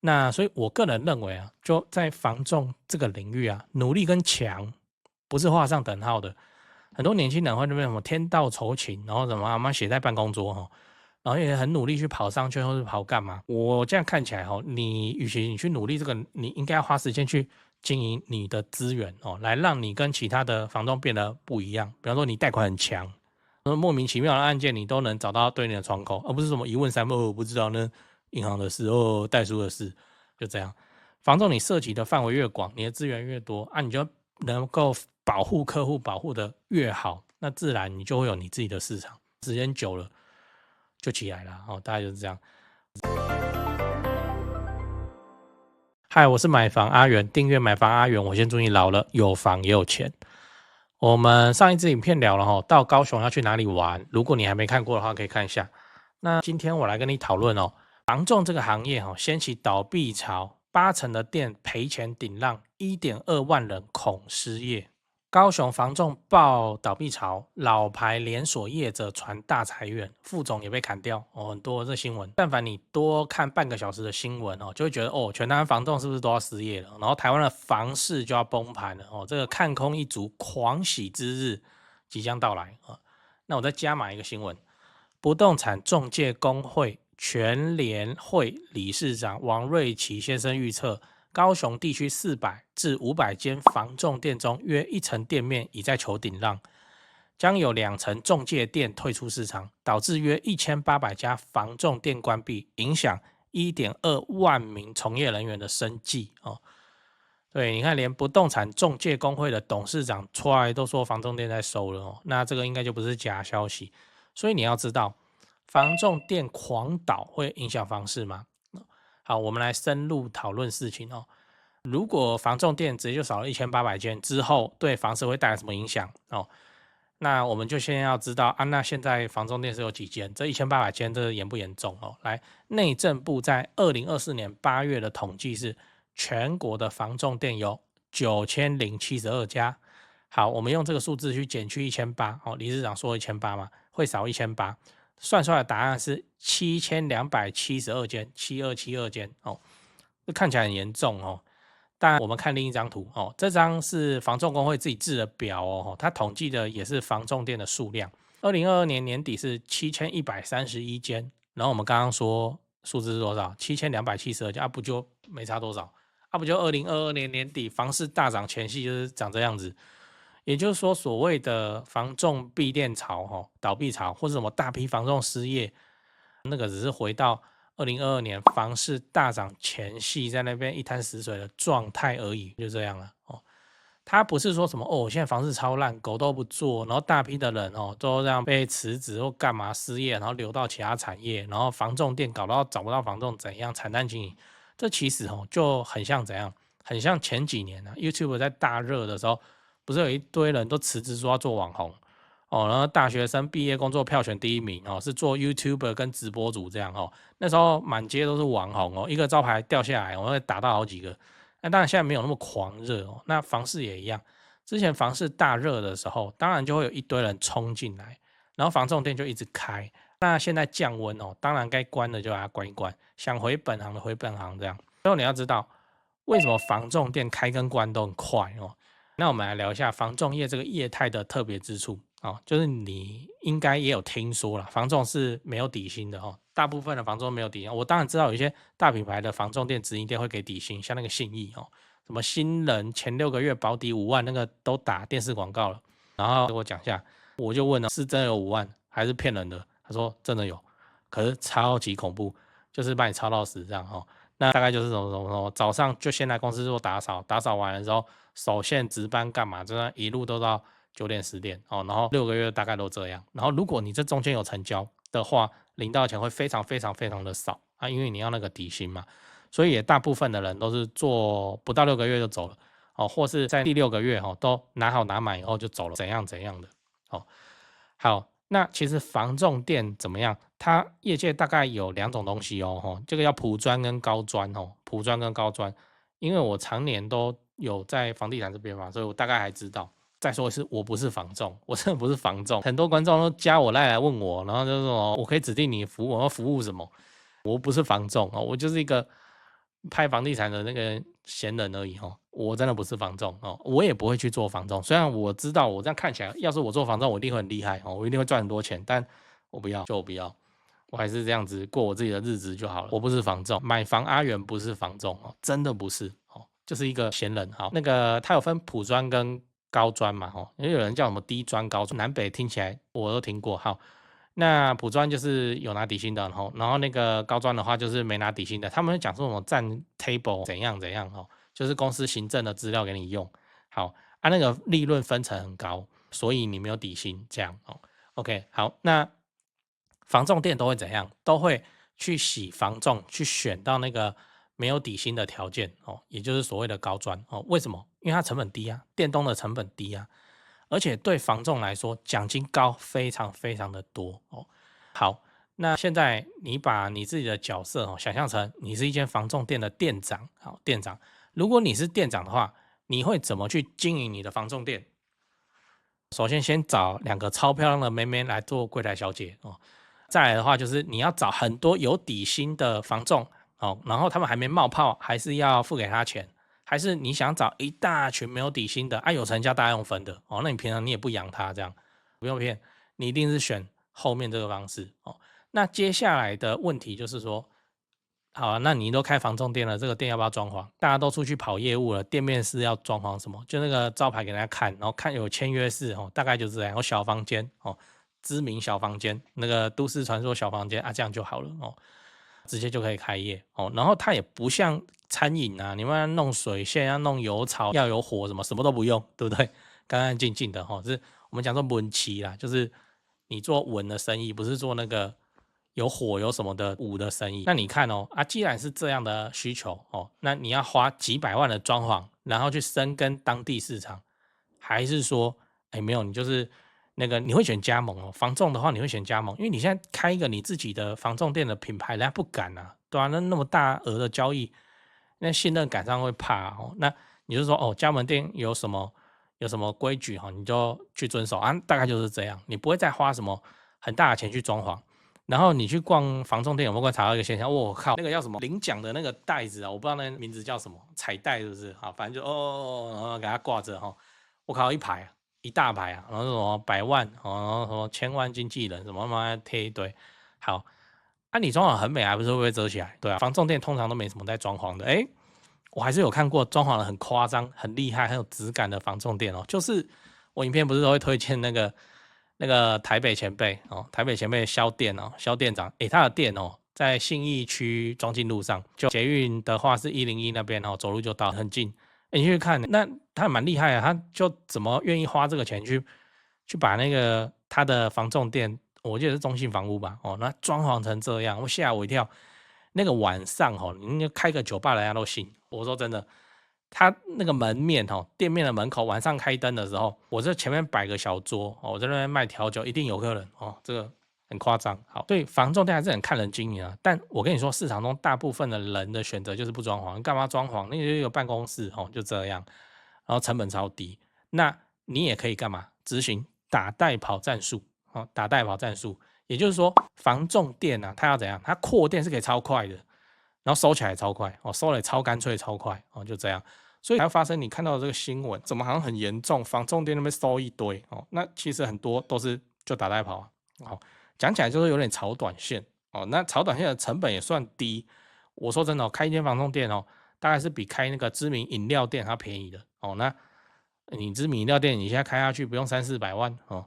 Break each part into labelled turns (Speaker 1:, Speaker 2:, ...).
Speaker 1: 那所以我个人认为啊，就在房仲这个领域啊，努力跟强不是画上等号的。很多年轻人会那边什么天道酬勤，然后什么妈写在办公桌哈，然后也很努力去跑商圈或是跑干嘛。我这样看起来哈，你与其你去努力这个，你应该要花时间去经营你的资源哦，来让你跟其他的房东变得不一样。比方说你贷款很强，莫名其妙的案件你都能找到对你的窗口，而不是什么一问三不我不知道那银行的事哦，代书的事，就这样。房仲你涉及的范围越广，你的资源越多啊，你就能够保护客户保护的越好，那自然你就会有你自己的市场，时间久了就起来了哦，大概就是这样。嗨，我是买房阿元，订阅买房阿元，我先祝你老了有房也有钱。我们上一支影片聊了哈，到高雄要去哪里玩，如果你还没看过的话，可以看一下。那今天我来跟你讨论哦，房仲这个行业掀起倒闭潮，80%的店赔钱顶浪，1.2万人恐失业。高雄房仲爆倒闭潮，老牌连锁业者传大裁员，副总也被砍掉哦，很多这新闻。但凡你多看半个小时的新闻哦，就会觉得哦，全台湾房仲是不是都要失业了？然后台湾的房市就要崩盘了哦，这个看空一族狂喜之日即将到来啊！那我再加码一个新闻，不动产中介工会全联会理事长王瑞奇先生预测，高雄地区400至500间房仲店中，约1成店面已在求顶浪，将有2成中介店退出市场，导致约1800家房仲店关闭，影响1.2万名从业人员的生计哦。对，你看，连不动产中介工会的董事长出来都说房仲店在收了哦，那这个应该就不是假消息。所以你要知道，房仲店狂倒会影响房市吗？好，我们来深入讨论事情哦。如果房仲店直接就少了1800间之后，对房市会带来什么影响哦？那我们就先要知道啊，那现在房仲店是有几间？这1800间这严不严重哦？来，内政部在2024年8月的统计是，全国的房仲店有9072家。好，我们用这个数字去减去1800哦，理事长说1800嘛，会少1800。算出来的答案是7272间，7272间哦，这看起来很严重哦。但我们看另一张图哦，这张是房仲工会自己制的表哦，它统计的也是房仲店的数量。2022年年底是7131间，然后我们刚刚说数字是多少？7272间啊，不就没差多少啊？不就2022年年底房市大涨前夕就是长这样子。也就是说，所谓的房仲闭店潮、倒闭潮，或者什么大批房仲失业，那个只是回到2022年房市大涨前夕，在那边一滩死水的状态而已，就这样了哦。它不是说什么哦，现在房市超烂，狗都不做，然后大批的人都这样被辞职或干嘛失业，然后流到其他产业，然后房仲店搞到找不到房仲，怎样惨淡经营？这其实就很像怎样，很像前几年啊，YouTube 在大热的时候。不是有一堆人都辞职说要做网红哦，然后大学生毕业工作票选第1名哦，是做 YouTuber 跟直播主这样哦。那时候满街都是网红哦，一个招牌掉下来，我会打到好几个。那当然现在没有那么狂热哦。那房市也一样，之前房市大热的时候，当然就会有一堆人冲进来，然后房仲店就一直开。那现在降温哦，当然该关的就把它关一关，想回本行的回本行这样。最后你要知道，为什么房仲店开跟关都很快哦？那我们来聊一下房仲业这个业态的特别之处哦，就是你应该也有听说了，房仲是没有底薪的哦，大部分的房仲没有底薪。我当然知道有一些大品牌的房仲店、直营店会给底薪，像那个信义哦，什么新人前6个月保底5万，那个都打电视广告了。然后给我讲一下，我就问了，是真的有5万还是骗人的？他说真的有，可是超级恐怖，就是把你抄到死这样哦。那大概就是什么早上就先来公司做打扫，打扫完了之后手线值班干嘛，这样一路都到9点10点哦，然后6个月大概都这样。然后如果你这中间有成交的话，领到的钱会非常非常非常的少啊，因为你要那个底薪嘛，所以也大部分的人都是做不到6个月就走了哦，或是在第6个月都拿好拿满以后就走了，怎样怎样的哦。好，那其实房仲店怎么样？它业界大概有2种东西哦，这个叫普专跟高专哦，普专跟高专，因为我常年都有在房地产这边嘛，所以我大概还知道。再说一次，我不是房仲，我真的不是房仲。很多观众都加我赖来问我，然后就说我可以指定你服务，我要服务什么？我不是房仲哦，我就是一个拍房地产的那个闲人而已哦。我真的不是房仲哦，我也不会去做房仲。虽然我知道我这样看起来，要是我做房仲，我一定会很厉害哦，我一定会赚很多钱，但我不要，就我不要。我还是这样子过我自己的日子就好了。我不是房仲，买房阿元不是房仲哦，真的不是哦，就是一个闲人。好，那个他有分普专跟高专嘛，哦，因为有人叫什么低专、高专，南北听起来我都听过。好，那普专就是有拿底薪的，然后那个高专的话就是没拿底薪的。他们会讲说什么占 table 怎样怎样哦，就是公司行政的资料给你用。好，那个利润分成很高，所以你没有底薪这样哦。OK， 好，那房仲店都会怎样？都会去洗房仲，去选到那个没有底薪的条件哦，也就是所谓的高专哦。为什么？因为它成本低啊，电动的成本低啊，而且对房仲来说奖金高，非常非常的多哦。好，那现在你把你自己的角色哦想象成你是一间房仲店的店长，好，店长，如果你是店长的话，你会怎么去经营你的房仲店？首先，先找2个超漂亮的妹妹来做柜台小姐哦。再来的话，就是你要找很多有底薪的房仲哦，然后他们还没冒泡，还是要付给他钱，还是你想找一大群没有底薪的，有成交大家用分的哦，那你平常你也不养他这样，不用骗，你一定是选后面这个方式哦。那接下来的问题就是说，好啊，那你都开房仲店了，这个店要不要装潢？大家都出去跑业务了，店面是要装潢什么？就那个招牌给大家看，然后看有签约式哦，大概就是这样，有小房间哦，知名小房间，那个都市传说小房间啊，这样就好了哦，直接就可以开业哦。然后它也不像餐饮啊，你们要弄水线，要弄油槽，要有火，什么都不用，对不对？干干净净的哦，是我们讲说稳期啦，就是你做稳的生意，不是做那个有火有什么的武的生意。那你看哦，既然是这样的需求哦，那你要花几百万的装潢，然后去深耕当地市场，还是说，没有，你就是那个你会选加盟哦？房仲的话，你会选加盟，因为你现在开一个你自己的房仲店的品牌，人家不敢啊，对啊，那么大额的交易，那信任感上会怕哦。那你就说哦，加盟店有什么规矩哈，你就去遵守啊，大概就是这样，你不会再花什么很大的钱去装潢。然后你去逛房仲店，有没有观察到一个现象？我靠，那个叫什么领奖的那个袋子啊，我不知道那名字叫什么，彩带是不是？好，反正就然后给它挂着哈。我靠，一大排啊，然后什么100万，然后什么1000万经纪人，什么妈贴一堆。好，你装潢很美，还不是会被遮起来？对啊，房仲店通常都没什么在装潢的。我还是有看过装潢的很夸张、很厉害、很有质感的房仲店哦。就是我影片不是都会推荐那个台北前辈哦，台北前辈萧店哦，萧店长，他的店哦在信义区庄敬路上，就捷运的话是101那边哦，走路就到，很近。你去看，那他蛮厉害啊，他就怎么愿意花这个钱去把那个他的房仲店，我记得是中信房屋吧，哦，那装潢成这样，我吓我一跳。那个晚上哦，你开个酒吧人家都信。我说真的，他那个门面哦，店面的门口晚上开灯的时候，我这前面摆个小桌哦，我在那边卖调酒，一定有客人哦，这个很夸张。好，所以房仲店还是很看人经营啊。但我跟你说，市场中大部分的人的选择就是不装潢，干嘛装潢？那就有办公室哦，就这样，然后成本超低。那你也可以干嘛？执行打带跑战术哦，打带跑战术。也就是说，房仲店啊，它要怎样？它扩店是可以超快的，然后收起来超快哦，收了也超干脆超快哦，就这样。所以才会发生你看到的这个新闻，怎么好像很严重？房仲店那边收一堆哦，那其实很多都是就打带跑啊。哦，讲起来就是有点炒短线哦。那炒短线的成本也算低。我说真的哦，开一间房仲店哦，大概是比开那个知名饮料店它便宜的哦。那你知名饮料店，你现在开下去不用300-400万哦。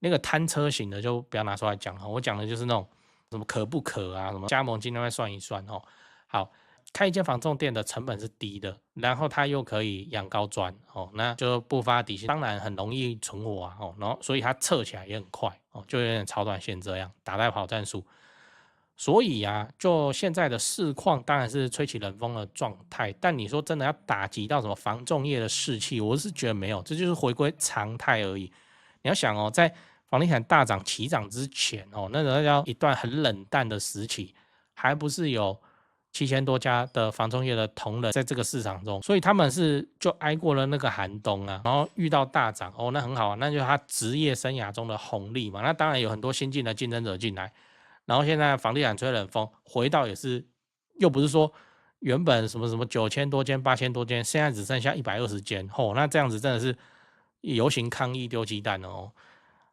Speaker 1: 那个摊车型的就不要拿出来讲哈，我讲的就是那种什么可不可啊，什么加盟金那边算一算哦。好，开一间房仲店的成本是低的，然后它又可以养高专哦，那就不发底薪，当然很容易存活啊哦，然后所以它撤起来也很快哦，就有点超短线这样打带跑战术。所以啊，就现在的市况当然是吹起冷风的状态，但你说真的要打击到什么房仲业的士气，我是觉得没有，这就是回归常态而已。你要想哦，在房地产大涨起涨之前哦，那个叫一段很冷淡的时期，还不是有7000多家的房仲业的同仁在这个市场中，所以他们是就挨过了那个寒冬啊，然后遇到大涨哦，那很好啊，那就是他职业生涯中的红利嘛。那当然有很多新进的竞争者进来，然后现在房地产吹冷风，回到也是又不是说原本什么什么9000多间、8000多间，现在只剩下120间，那这样子真的是游行抗议丢鸡蛋哦。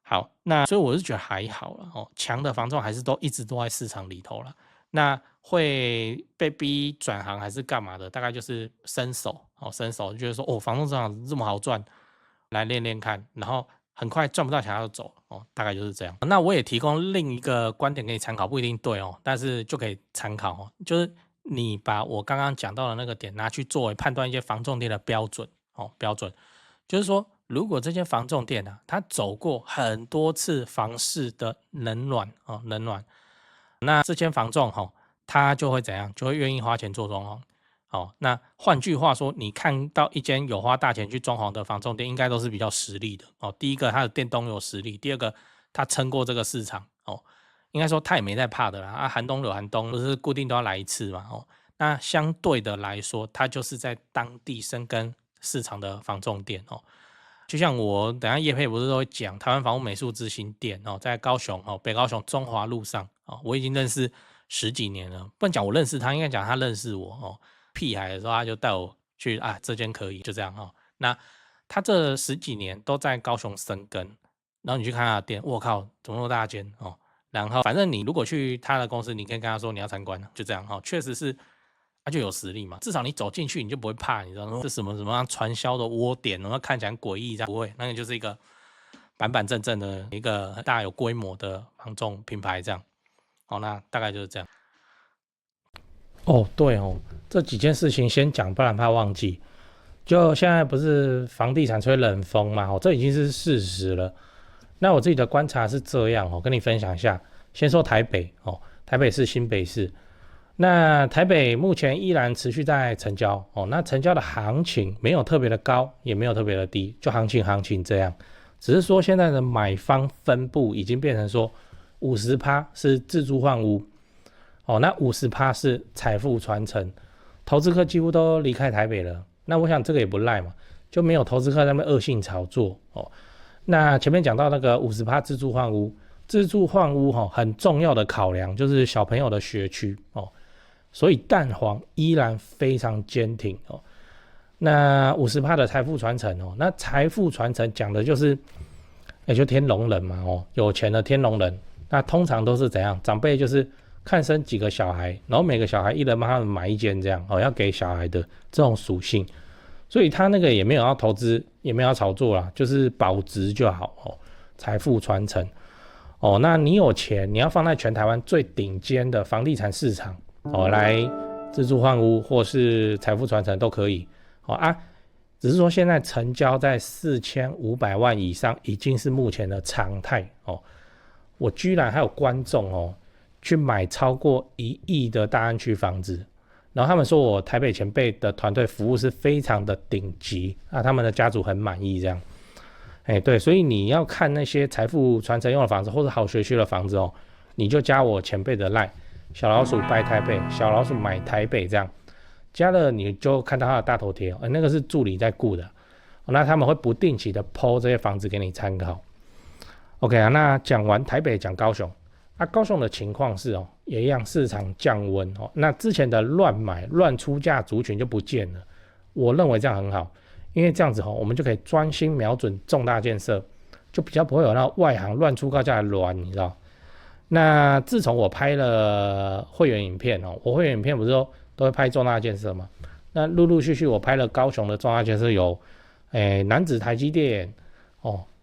Speaker 1: 好，那所以我是觉得还好了哦，强的房仲还是一直都在市场里头了。那会被逼转行还是干嘛的？大概就是伸手就觉得说房仲这样这么好赚，来练练看，然后很快赚不到钱就走大概就是这样。那我也提供另一个观点给你参考，不一定对但是就可以参考就是你把我刚刚讲到的那个点拿去作为判断一些房仲店的标准标准，就是说如果这间房仲店它走过很多次房市的冷暖那这间房仲他就会怎样？就会愿意花钱做装潢。那换句话说，你看到一间有花大钱去装潢的房仲店，应该都是比较实力的第一个，它的店东有实力；第二个，它撑过这个市场应该说他也没在怕的啦。寒冬有寒冬，不是固定都要来一次嘛那相对的来说，它就是在当地深耕市场的房仲店就像我等一下业配不是都会讲台湾房屋美术之星店在高雄北高雄中华路上我已经认识10几年了，不能讲我认识他，应该讲他认识我屁孩的时候他就带我去这间可以，就这样那他这10几年都在高雄深耕，然后你去看他的店，我靠，怎么那么大间然后反正你如果去他的公司，你可以跟他说你要参观就这样确实是他就有实力嘛，至少你走进去你就不会怕，你知道吗？这什么样传销的窝点，然后看起来很诡异，这样不会，那个就是一个板板正正的一个大有规模的房仲品牌这样那大概就是这样对这几件事情先讲，不然怕忘记。就现在不是房地产吹冷风嘛这已经是事实了。那我自己的观察是这样跟你分享一下。先说台北台北市、新北市。那台北目前依然持续在成交那成交的行情没有特别的高，也没有特别的低，就行情这样。只是说现在的买方分布已经变成说 50% 是自住换屋那 50% 是财富传承，投资客几乎都离开台北了。那我想这个也不赖嘛，就没有投资客在那边恶性炒作那前面讲到那个 50% 自住换屋，自住换屋很重要的考量就是小朋友的学区所以蛋黄依然非常坚挺那 50% 的财富传承那财富传承讲的就是就天龙人嘛有钱的天龙人。那通常都是怎样？长辈就是看生几个小孩，然后每个小孩一人帮他们买一间这样要给小孩的这种属性。所以他那个也没有要投资，也没有要炒作啦，就是保值就好财富传承那你有钱，你要放在全台湾最顶尖的房地产市场来自住换屋或是财富传承都可以只是说现在成交在4500万以上已经是目前的常态我居然还有观众去买超过1亿的大安区房子，然后他们说我台北前辈的团队服务是非常的顶级他们的家族很满意这样对，所以你要看那些财富传承用的房子或者好学区的房子你就加我前辈的 LINE 小老鼠拜台北，小老鼠买台北这样加了，你就看到他的大头贴那个是助理在顾的那他们会不定期的 po 这些房子给你参考。 OK 那讲完台北讲高雄高雄的情况是也一样，市场降温那之前的乱买乱出价族群就不见了。我认为这样很好，因为这样子我们就可以专心瞄准重大建设，就比较不会有那外行乱出高价的乱，你知道。那自从我拍了会员影片我会员影片不是说都会拍重大建设嘛，那陆陆续续我拍了高雄的重大建设有楠梓台积电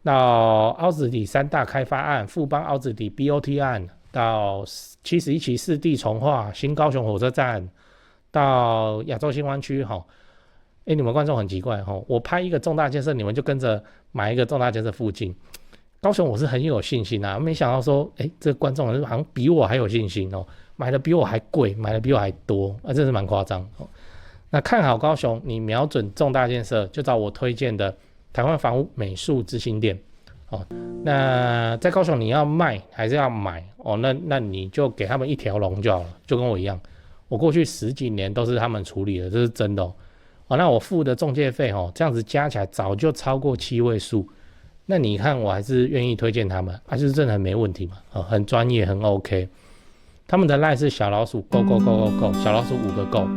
Speaker 1: 到凹子底3大开发案，富邦凹子底 BOT 案，到71期4地重划，新高雄火车站，到亚洲新湾区你们观众很奇怪我拍一个重大建设，你们就跟着买一个重大建设附近。高雄我是很有信心没想到说这个观众好像比我还有信心买的比我还贵，买的比我还多真是蛮夸张那看好高雄，你瞄准重大建设，就找我推荐的台湾房屋美术之星店那在高雄你要卖还是要买那你就给他们一条龙就好了，就跟我一样，我过去10几年都是他们处理的，这是真的那我付的中介费这样子加起来早就超过7位数，那你看我还是愿意推荐他们就是真的很没问题嘛很专业很 OK。他们的 LINE 是小老鼠 go go go go go 小老鼠5个 go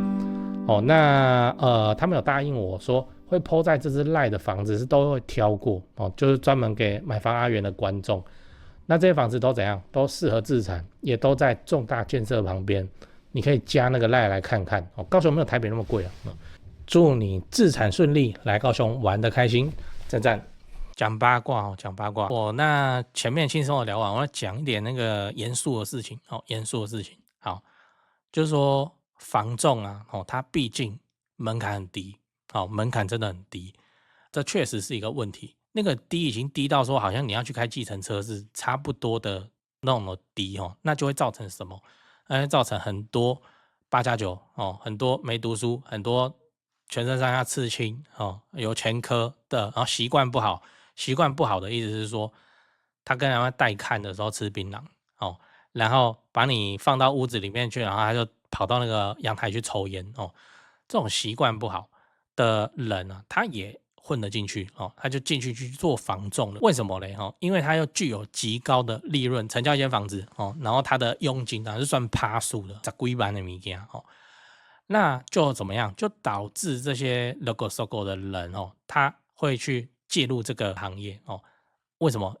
Speaker 1: 哦，那他们有答应我说会 po 在这支赖的房子是都会挑过哦，就是专门给买房阿元的观众。那这些房子都怎样？都适合自产，也都在重大建设旁边，你可以加那个赖来看看哦。高雄没有台北那么贵啊。祝你自产顺利，来高雄玩得开心，赞赞。讲八卦哦，讲八卦。那前面轻松的聊完，我要讲一点那个严肃的事情哦，严肃的事情。好，就是说房仲啊，它毕竟门槛很低，门槛真的很低，这确实是一个问题。那个低已经低到说，好像你要去开计程车是差不多的那种的低哦，那就会造成什么？造成很多8+9哦，很多没读书，很多全身上下刺青哦，有前科的，然后习惯不好。习惯不好的意思是说，他跟人家带看的时候吃槟榔哦，然后把你放到屋子里面去，然后他就跑到那个阳台去抽烟哦。这种习惯不好的人啊，他也混得进去哦，他就进去做房仲了。为什么嘞？因为他又具有极高的利润，成交一间房子哦，然后他的佣金当然是算趴数的，十几万的物件哦。那就怎么样？就导致这些 logo sogo 的人哦，他会去介入这个行业哦。为什么？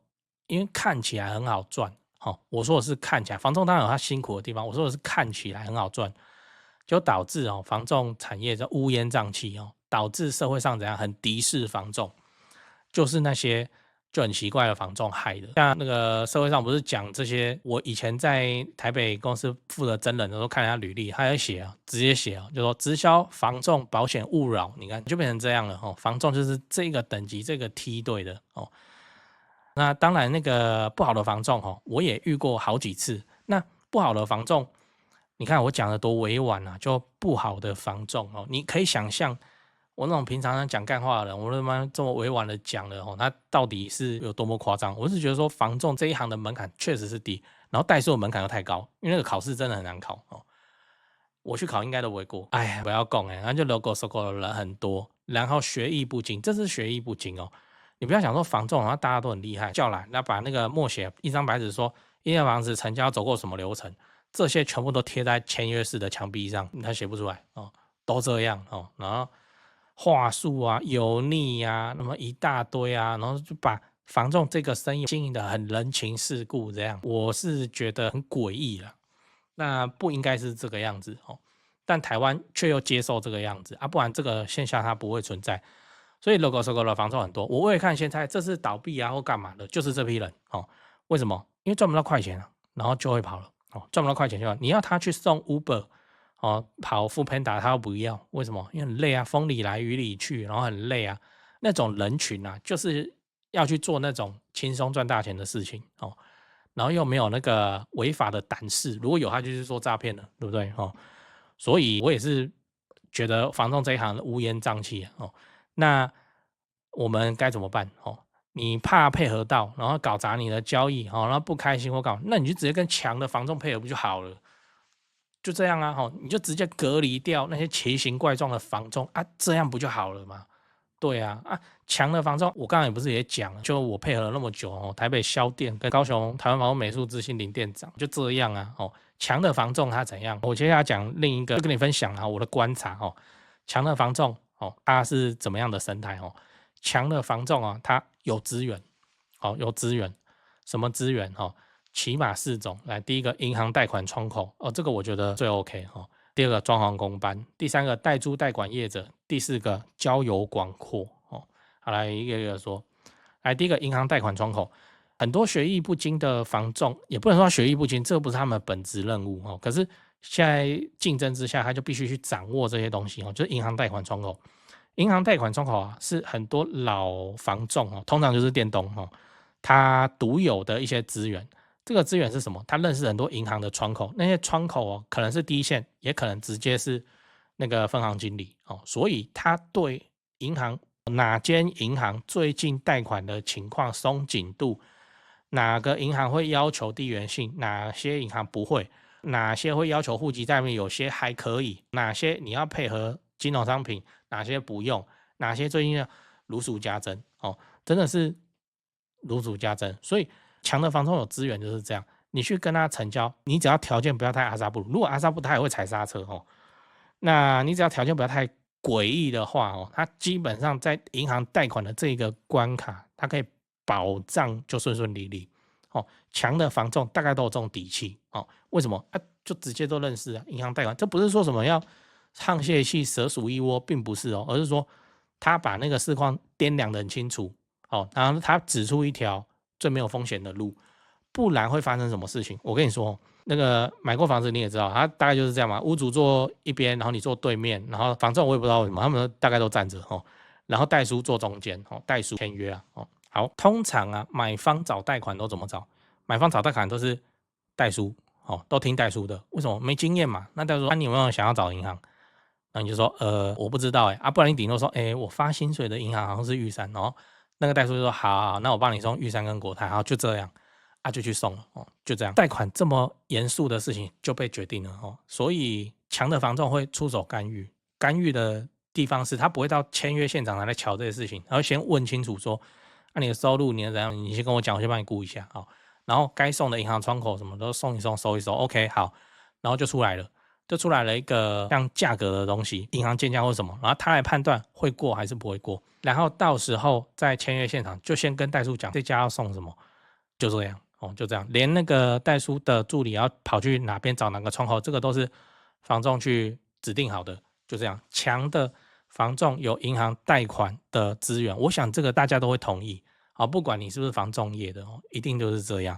Speaker 1: 因为看起来很好赚。我说的是看起来，房仲当然有他辛苦的地方，我说的是看起来很好赚，就导致房仲产业就乌烟瘴气哦，导致社会上怎样很敌视房仲，就是那些就很奇怪的房仲害的。像那个社会上不是讲这些，我以前在台北公司负责真人的时候看人家履历，他有写直接写就说直销、房仲、保险勿扰，你看就变成这样了房仲就是这个等级、这个梯队的哦。那当然，那个不好的房仲我也遇过好几次。那不好的房仲，你看我讲的多委婉啊，就不好的房仲你可以想象，我那种平常讲干话的人，我他妈这么委婉的讲了他到底是有多么夸张？我是觉得说，房仲这一行的门槛确实是低，然后代数的门槛又太高，因为那个考试真的很难考我去考应该都不会过。哎呀，不要讲然后就 logo sogo 的人很多，然后学艺不精，这是学艺不精哦。你不要想说房仲，然后大家都很厉害，叫来那把那个默写一张白纸说一间房子成交走过什么流程，这些全部都贴在签约式的墙壁上，他写不出来都这样然后话术啊、油腻啊，那么一大堆啊，然后就把房仲这个生意经营的很人情世故，这样我是觉得很诡异了。那不应该是这个样子但台湾却又接受这个样子不然这个现象它不会存在。所以 logo sogo 的房仲很多，我未看先猜这是倒闭或干嘛的，就是这批人为什么？因为赚不到快钱然后就会跑了赚不到快钱就你要他去送 Uber 跑 Foodpanda 他又不要，为什么？因为很累啊，风里来雨里去，然后很累啊。那种人群就是要去做那种轻松赚大钱的事情然后又没有那个违法的胆识，如果有他就是做诈骗的，对不对所以我也是觉得房仲这一行乌烟瘴气那我们该怎么办你怕配合到，然后搞砸你的交易然后不开心或搞，那你就直接跟强的房仲配合不就好了？就这样你就直接隔离掉那些奇形怪状的房仲这样不就好了吗？对强的房仲，我刚才也不是也讲了，就我配合了那么久台北销店跟高雄台湾房屋美术之星林店长就这样强的房仲他怎样？我接下来讲另一个，就跟你分享我的观察强的房仲他是怎么样的生态强的房仲他有资源有资源，什么资源起码4种，来，第一个银行贷款窗口这个我觉得最 OK 第二个装潢工班，第三个代租代管业者，第四个交友广阔好，来一个一个说。来，第一个银行贷款窗口，很多学艺不精的房仲，也不能说学艺不精，这不是他们的本职任务可是现在竞争之下，他就必须去掌握这些东西就是银行贷款窗口。银行贷款窗口是很多老房仲通常就是店东他独有的一些资源。这个资源是什么？他认识很多银行的窗口，那些窗口可能是第一线，也可能直接是那个分行经理所以他对银行哪间银行最近贷款的情况松紧度，哪个银行会要求地缘性，哪些银行不会，哪些会要求户籍在面，有些还可以，哪些你要配合金融商品，哪些不用，哪些最近如数家珍真的是如数家珍。所以强的房仲有资源就是这样，你去跟他成交，你只要条件不要太阿萨布鲁，如果阿萨布他也会踩刹车那你只要条件不要太诡异的话哦，它基本上在银行贷款的这个关卡，它可以保障就顺顺利利哦。强的房仲大概都有这种底气哦。为什么啊？就直接都认识啊，银行贷款，这不是说什么要沆瀣气、蛇鼠一窝，并不是哦，而是说他把那个市况掂量得很清楚哦，然后他指出一条最没有风险的路，不然会发生什么事情？我跟你说，那个买过房子你也知道，他大概就是这样嘛，屋主坐一边，然后你坐对面，然后房仲我也不知道为什么，他们大概都站着哦，然后代书坐中间哦，代书签约啊哦。好，通常啊，买方找贷款都怎么找？买方找贷款都是代书哦，都听代书的。为什么？没经验嘛。那代书说，你有没有想要找银行？那你就说，我不知道啊，不然你顶多说，我发薪水的银行好像是玉山哦。那个代书就说，好，那我帮你送玉山跟国泰，好，就这样啊，就去送了哦，就这样。贷款这么严肃的事情就被决定了哦，所以强的房仲会出手干预，干预的地方是他不会到签约现场来瞧这些事情，他会先问清楚说，你的收入你的怎样，你先跟我讲，我先帮你估一下哦。然后该送的银行窗口什么都送一送，收一收 ，OK 好，然后就出来了。就出来了一个像价格的东西，银行建价或什么，然后他来判断会过还是不会过，然后到时候在签约现场就先跟代书讲这家要送什么，就这样哦，就这样，连那个代书的助理要跑去哪边找哪个窗口，这个都是房仲去指定好的，就这样。强的房仲有银行贷款的资源，我想这个大家都会同意，好，不管你是不是房仲业的哦，一定就是这样。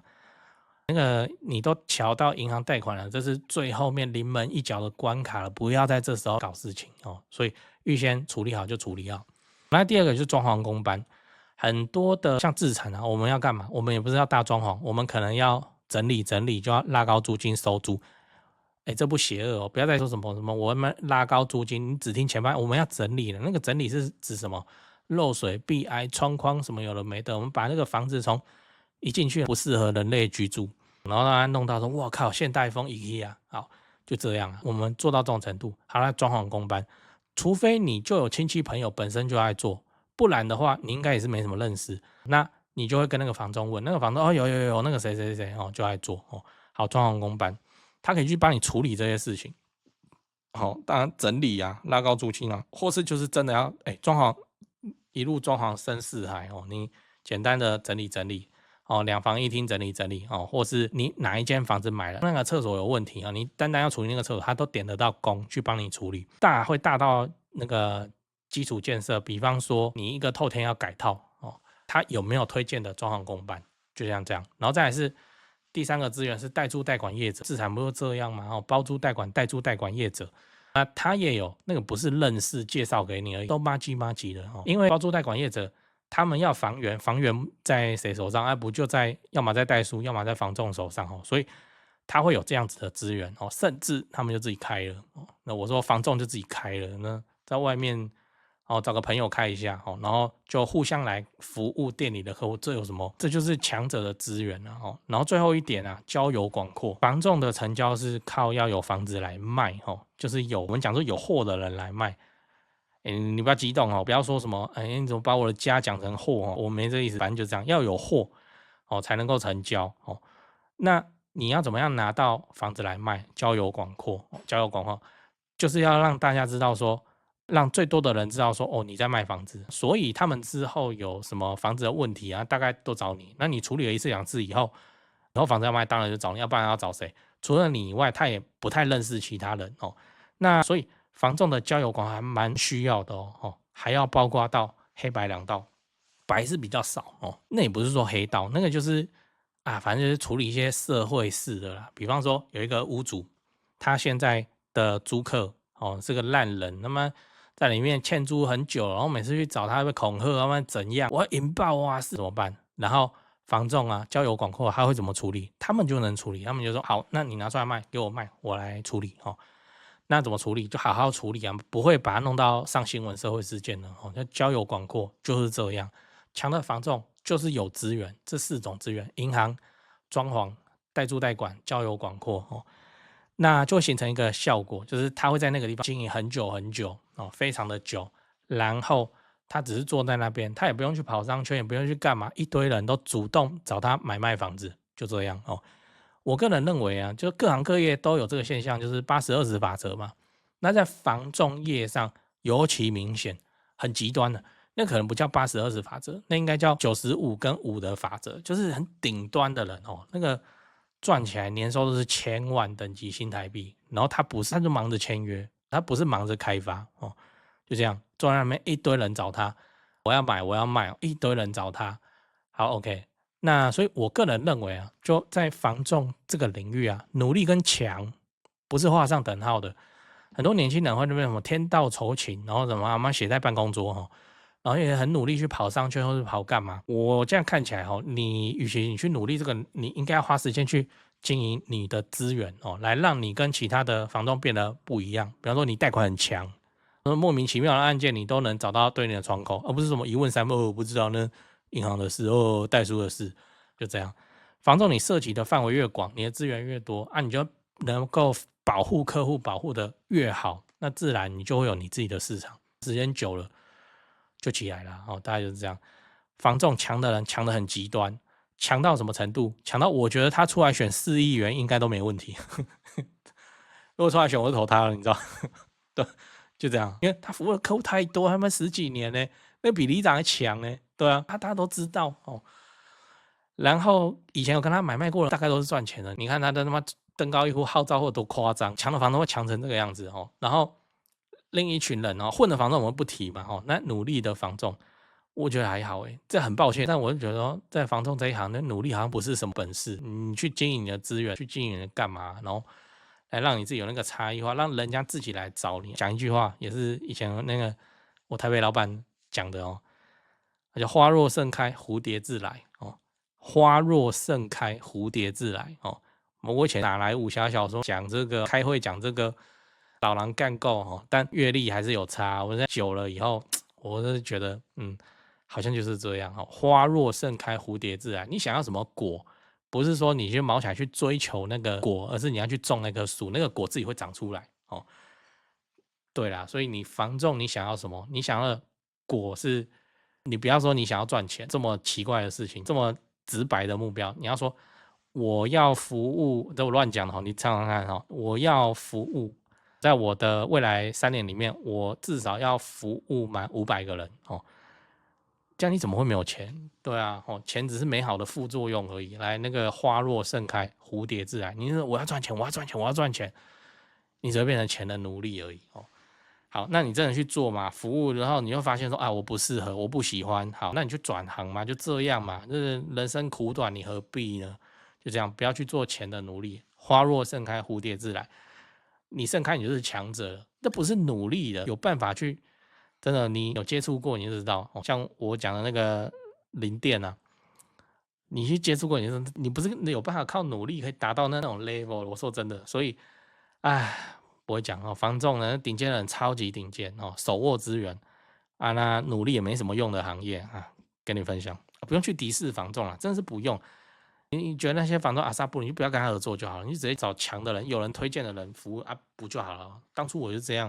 Speaker 1: 那个你都瞧到银行贷款了，这是最后面临门一脚的关卡了，不要在这时候搞事情哦。所以预先处理好就处理好。那第二个就是装潢工班，很多的像自产啊，我们要干嘛？我们也不是要大装潢，我们可能要整理整理，就要拉高租金收租。这不邪恶哦，不要再说什么什么我们拉高租金，你只听前半，我们要整理了。那个整理是指什么？漏水、壁癌、窗框什么有的没的，我们把那个房子从一进去不适合人类居住，然后让它弄到说，哇靠，现代风 IKEA，好，就这样啊，我们做到这种程度。好了，装潢工班，除非你就有亲戚朋友本身就爱做，不然的话，你应该也是没什么认识，那你就会跟那个房东问，那个房东哦有那个谁谁谁哦就爱做哦，好，装潢工班，他可以去帮你处理这些事情。好，当然整理啊，拉高租金啊，或是就是真的要装潢一路装潢深似海哦，你简单的整理整理哦，两房一厅整理整理哦，或是你哪一间房子买了那个厕所有问题啊，你单单要处理那个厕所，他都点得到工去帮你处理，会大到那个基础建设，比方说你一个透天要改套哦，他有没有推荐的装潢工班，就像这样，然后再来是。第三个资源是代租代管业者，自产不是这样吗？哦，包租代管、代租代管业者，那他也有那个不是认识介绍给你而已，都麻吉的哦。因为包租代管业者他们要房源，房源在谁手上？不就在要么在代书，要么在房仲手上哦，所以他会有这样子的资源哦，甚至他们就自己开了哦。那我说房仲就自己开了，那在外面。哦，找个朋友开一下哦，然后就互相来服务店里的客户，这有什么？这就是强者的资源了哦。然后最后一点啊，交友广阔，房仲的成交是靠要有房子来卖哦，就是我们讲说有货的人来卖。你不要激动哦，不要说什么你怎么把我的家讲成货哦，我没这意思，反正就这样，要有货哦才能够成交哦。那你要怎么样拿到房子来卖？交友广阔，交友广阔就是要让大家知道说。让最多的人知道说你在卖房子，所以他们之后有什么房子的问题啊，大概都找你。那你处理了一次两次以后，然后房子要卖，当然就找你，要不然要找谁？除了你以外，他也不太认识其他人哦。那所以房仲的交友广还蛮需要的哦，还要包括到黑白两道，白是比较少哦。那也不是说黑道，那个就是反正就是处理一些社会事的啦。比方说有一个屋主，他现在的租客是个烂人，那么。在里面欠租很久，然后每次去找他会恐吓，他们怎样？我要引爆啊，是怎么办？然后房仲啊，交友广阔，他会怎么处理？他们就能处理，他们就说好，那你拿出来卖，给我卖，我来处理哦。那怎么处理？就好好处理啊，不会把它弄到上新闻社会事件的哦。那交友广阔就是这样，强的房仲就是有资源，这四种资源：银行、装潢、代租代管、交友广阔哦。那就会形成一个效果，就是他会在那个地方经营很久很久哦，非常的久，然后他只是坐在那边，他也不用去跑商圈，也不用去干嘛，一堆人都主动找他买卖房子，就这样哦。我个人认为啊，就各行各业都有这个现象，就是80-20法则嘛。那在房仲业上尤其明显，很极端的。那可能不叫80-20法则，那应该叫95跟5的法则，就是很顶端的人哦，那个赚起来年收入是千万等级新台币，然后他不是，他就忙着签约，他不是忙着开发哦，就这样坐在那边一堆人找他，我要买我要卖，一堆人找他。好 OK， 那所以我个人认为啊，就在房仲这个领域啊，努力跟强不是画上等号的。很多年轻人会那边什么天道酬勤，然后什么妈写在办公桌哈，然后也很努力去跑商圈或是跑干嘛。我这样看起来哈，你与其你去努力这个，你应该要花时间去经营你的资源哦，来让你跟其他的房东变得不一样。比方说你贷款很强，莫名其妙的案件你都能找到对你的窗口，而不是什么一问三不二，我不知道那银行的事哦，代书的事，就这样。房仲你涉及的范围越广，你的资源越多啊，你就能够保护客户保护的越好，那自然你就会有你自己的市场。时间久了就起来了哦，大概就是这样。房仲强的人强得很极端，强到什么程度？强到我觉得他出来选4亿元应该都没问题。如果出来选，我就投他了，你知道？对，就这样，因为他服务的客户太多，他们10几年呢，那比里长还强呢。对啊，大家都知道哦。然后以前有跟他买卖过的，大概都是赚钱的。你看他的他妈登高一呼，号召或多夸张，强的房东会强成这个样子哦。然后另一群人哦，混的房仲我们不提嘛哦，那努力的房仲，我觉得还好诶，这很抱歉，但我就觉得说，在房仲这一行，那努力好像不是什么本事，你去经营你的资源，去经营你的干嘛，然后来让你自己有那个差异化，让人家自己来找你。讲一句话，也是以前那个我台北老板讲的哦，而且花若盛开，蝴蝶自来哦。花若盛开，蝴蝶自来哦。我以前哪来武侠小说讲这个，开会讲这个，老狼干够哦，但阅历还是有差。我在久了以后，我是觉得好像就是这样哦。花若盛开，蝴蝶自来。你想要什么果？不是说你去毛起来去追求那个果，而是你要去种那棵树，那个果自己会长出来哦。对啦，所以你房仲你想要什么？你想要的果是，你不要说你想要赚钱这么奇怪的事情，这么直白的目标，你要说我要服务，这我乱讲的哈，你想想看哈，我要服务，在我的未来3年里面，我至少要服务满500个人哦，这样你怎么会没有钱？对啊，哦，钱只是美好的副作用而已。来，那个花若盛开，蝴蝶自来。你说我要赚钱，我要赚钱，我要赚钱，你只会变成钱的奴隶而已哦。好，那你真的去做嘛？服务，然后你又发现说啊，我不适合，我不喜欢。好，那你去转行嘛，就这样嘛。就是人生苦短，你何必呢？就这样，不要去做钱的奴隶。花若盛开，蝴蝶自来。你盛开，你就是强者，这不是努力的，有办法去。真的，你有接触过，你就知道。像我讲的那个零店啊，你去接触过，你不是有办法靠努力可以达到那种 level。我说真的，所以，哎。不会讲哦，房仲呢，顶尖的人超级顶尖哦，手握资源啊，那努力也没什么用的行业啊，跟你分享，不用去敌视房仲啊，真的是不用。你觉得那些房仲阿萨布，你就不要跟他合作就好了，你直接找强的人，有人推荐的人服务啊，不就好了？当初我就这样。